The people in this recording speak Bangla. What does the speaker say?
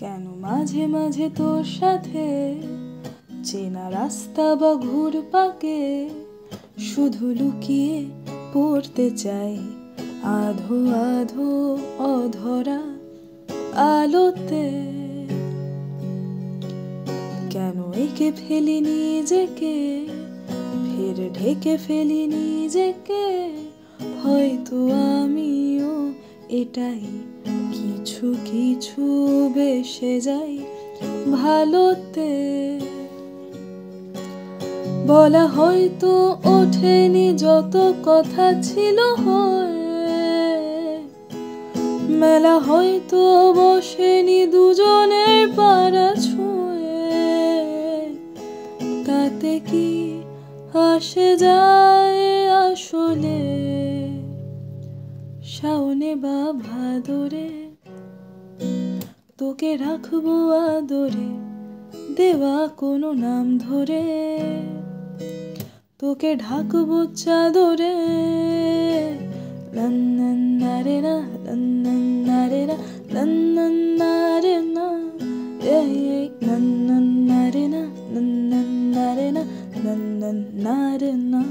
কেন মাঝে মাঝে তোর সাথে চেনা রাস্তা বা ঘুরপাকে শুধু লুকিয়ে পড়তে চাই আধো আধো অধরা আলোতে। কেন একে ফেলি নিজেকে, ফের ঢেকে ফেলি নিজেকে, হয়তো আমিও এটাই কিছু কিছু বেসে যাই ভালোতে। বলা হয়তো ওঠেনি যত কথা ছিল হয়ে, মেলা হয়তো বসেনি দুজনের পাড়া ছুঁয়ে, তাতে কি আসে যায় আসলে শাওনে বা ভাদরে। তোকে রাখবো আদরে দেওয়া কোনো নাম ধরে, তোকে ঢাকবো চাদরে। লন্ননারে না লন্ননারে না লন্ননারে না, লন্ননারে না লন্ননারে না লন্ননারে না।